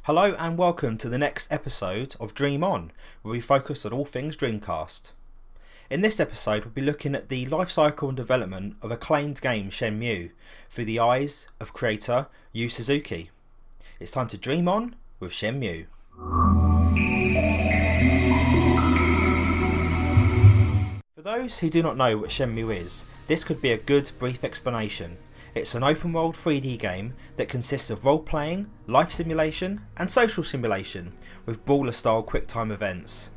Hello and welcome to the next episode of Dream On, where we focus on all things Dreamcast. In this episode we'll be looking at the life cycle and development of acclaimed game Shenmue through the eyes of creator Yu Suzuki. It's time to Dream On with Shenmue. For those who do not know what Shenmue is, this could be a good brief explanation. It's an open world 3D game that consists of role playing, life simulation and social simulation with brawler style quick time events.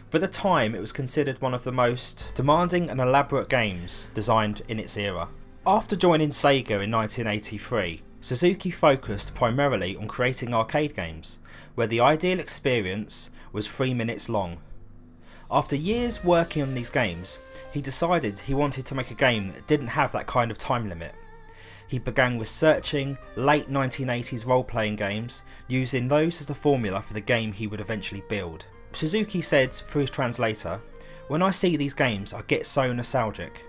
For the time it was considered one of the most demanding and elaborate games designed in its era. After joining Sega in 1983, Suzuki focused primarily on creating arcade games, where the ideal experience was 3 minutes long. After years working on these games, he decided he wanted to make a game that didn't have that kind of time limit. He began researching late 1980s role-playing games, using those as the formula for the game he would eventually build. Suzuki said through his translator, "When I see these games I get so nostalgic."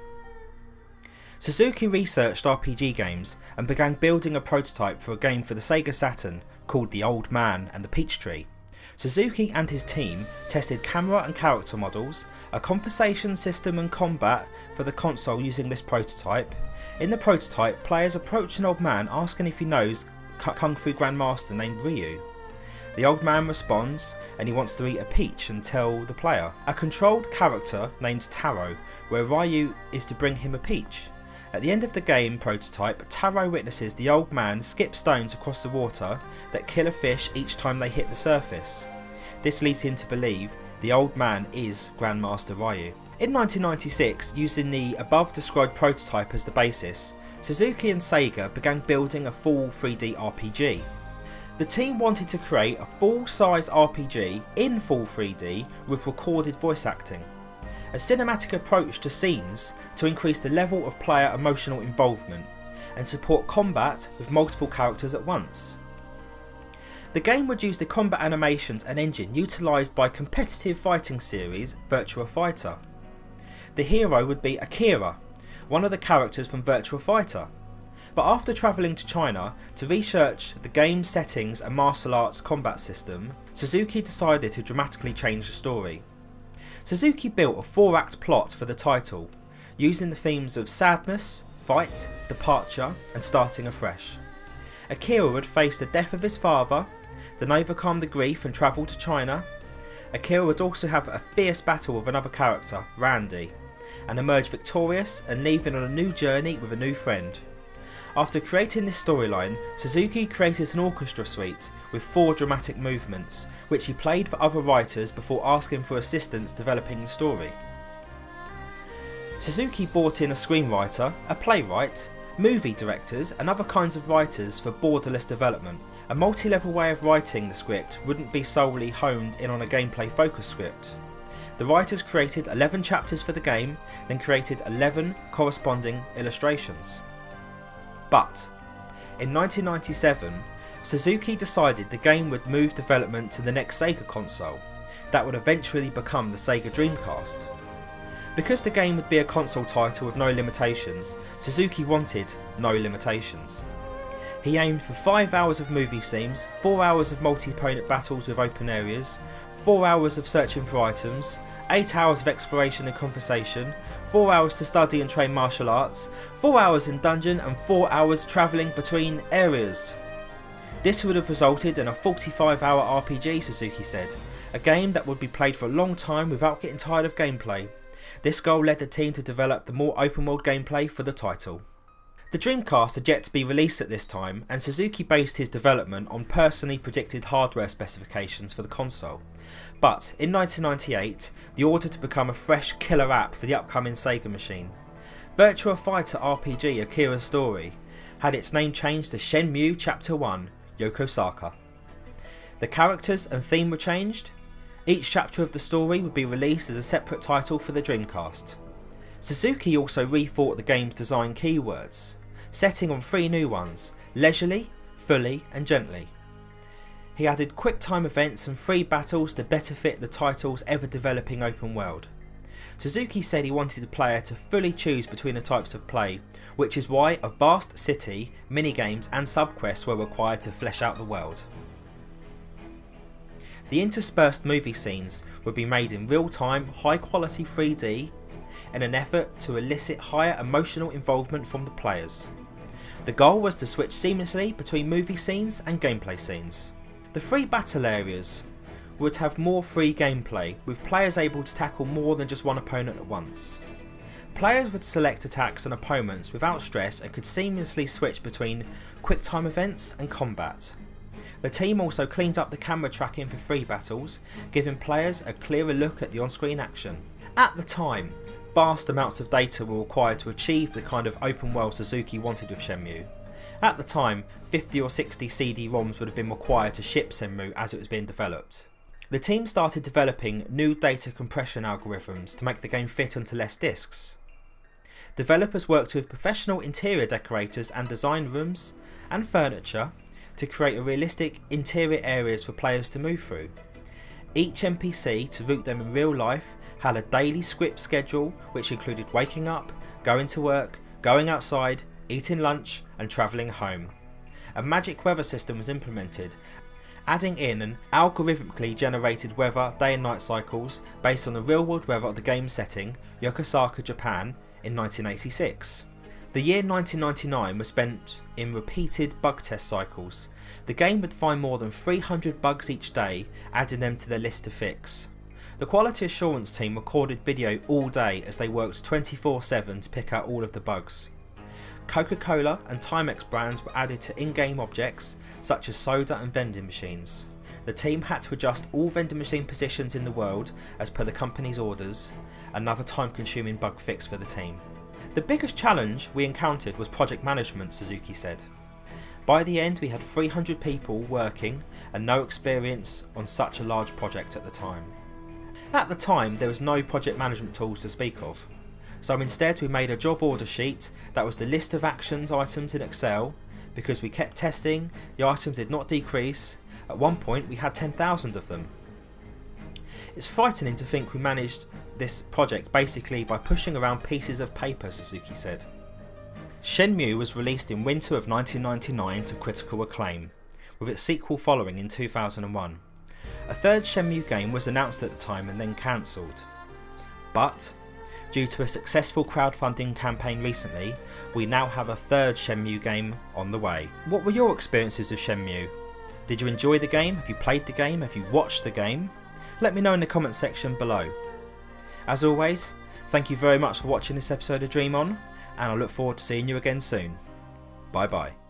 Suzuki researched RPG games and began building a prototype for a game for the Sega Saturn called The Old Man and the Peach Tree. Suzuki and his team tested camera and character models, a conversation system and combat for the console using this prototype. In the prototype, players approach an old man asking if he knows Kung Fu Grandmaster named Ryo. The old man responds and he wants to eat a peach and tell the player. A controlled character named Taro, where Ryo is to bring him a peach. At the end of the game prototype, Taro witnesses the old man skip stones across the water that kill a fish each time they hit the surface. This leads him to believe the old man is Grandmaster Ryo. In 1996, using the above described prototype as the basis, Suzuki and Sega began building a full 3D RPG. The team wanted to create a full-size RPG in full 3D with recorded voice acting. A cinematic approach to scenes to increase the level of player emotional involvement and support combat with multiple characters at once. The game would use the combat animations and engine utilised by competitive fighting series Virtua Fighter. The hero would be Akira, one of the characters from Virtua Fighter. But after travelling to China to research the game's settings and martial arts combat system, Suzuki decided to dramatically change the story. Suzuki built a 4-act plot for the title, using the themes of sadness, fight, departure and starting afresh. Akira would face the death of his father, then overcome the grief and travel to China. Akira would also have a fierce battle with another character, Randy, and emerge victorious and leaving on a new journey with a new friend. After creating this storyline, Suzuki created an orchestra suite with 4 dramatic movements, which he played for other writers before asking for assistance developing the story. Suzuki brought in a screenwriter, a playwright, movie directors and other kinds of writers for borderless development. A multi-level way of writing the script wouldn't be solely honed in on a gameplay focused script. The writers created 11 chapters for the game, then created 11 corresponding illustrations. But in 1997, Suzuki decided the game would move development to the next Sega console, that would eventually become the Sega Dreamcast. Because the game would be a console title with no limitations, Suzuki wanted no limitations. He aimed for 5 hours of movie scenes, 4 hours of multi-opponent battles with open areas, 4 hours of searching for items, 8 hours of exploration and conversation, 4 hours to study and train martial arts, 4 hours in dungeon and 4 hours travelling between areas. This would have resulted in a 45-hour RPG, Suzuki said, a game that would be played for a long time without getting tired of gameplay. This goal led the team to develop the more open world gameplay for the title. The Dreamcast had yet to be released at this time, and Suzuki based his development on personally predicted hardware specifications for the console. But in 1998, the order to become a fresh killer app for the upcoming Sega machine. Virtua Fighter RPG Akira's Story had its name changed to Shenmue Chapter 1 Yokosaka. The characters and theme were changed. Each chapter of the story would be released as a separate title for the Dreamcast. Suzuki also rethought the game's design keywords, setting on 3 new ones: leisurely, fully and gently. He added quick time events and free battles to better fit the title's ever developing open world. Suzuki said he wanted the player to fully choose between the types of play, which is why a vast city, minigames and subquests were required to flesh out the world. The interspersed movie scenes would be made in real-time, high-quality 3D in an effort to elicit higher emotional involvement from the players. The goal was to switch seamlessly between movie scenes and gameplay scenes. The free battle areas would have more free gameplay, with players able to tackle more than just one opponent at once. Players would select attacks and opponents without stress and could seamlessly switch between quick time events and combat. The team also cleaned up the camera tracking for free battles, giving players a clearer look at the on-screen action. At the time, vast amounts of data were required to achieve the kind of open world Suzuki wanted with Shenmue. At the time, 50 or 60 CD-ROMs would have been required to ship Shenmue as it was being developed. The team started developing new data compression algorithms to make the game fit onto less discs. Developers worked with professional interior decorators and design rooms and furniture to create a realistic interior areas for players to move through. Each NPC, to route them in real life, had a daily script schedule which included waking up, going to work, going outside, eating lunch and travelling home. A magic weather system was implemented, adding in an algorithmically generated weather day and night cycles based on the real world weather of the game setting, Yokosuka, Japan, in 1986. The year 1999 was spent in repeated bug test cycles. The game would find more than 300 bugs each day, adding them to their list to fix. The quality assurance team recorded video all day as they worked 24/7 to pick out all of the bugs. Coca-Cola and Timex brands were added to in-game objects such as soda and vending machines. The team had to adjust all vending machine positions in the world as per the company's orders, another time-consuming bug fix for the team. The biggest challenge we encountered was project management, Suzuki said. By the end we had 300 people working and no experience on such a large project at the time. At the time there was no project management tools to speak of, so instead we made a job order sheet that was the list of actions items in Excel. Because we kept testing, the items did not decrease. At one point we had 10,000 of them. It's frightening to think we managed this project basically by pushing around pieces of paper, Suzuki said. Shenmue was released in winter of 1999 to critical acclaim, with its sequel following in 2001. A third Shenmue game was announced at the time and then cancelled. But, due to a successful crowdfunding campaign recently, we now have a third Shenmue game on the way. What were your experiences with Shenmue? Did you enjoy the game? Have you played the game? Have you watched the game? Let me know in the comment section below. As always, thank you very much for watching this episode of Dream On, and I look forward to seeing you again soon. Bye bye.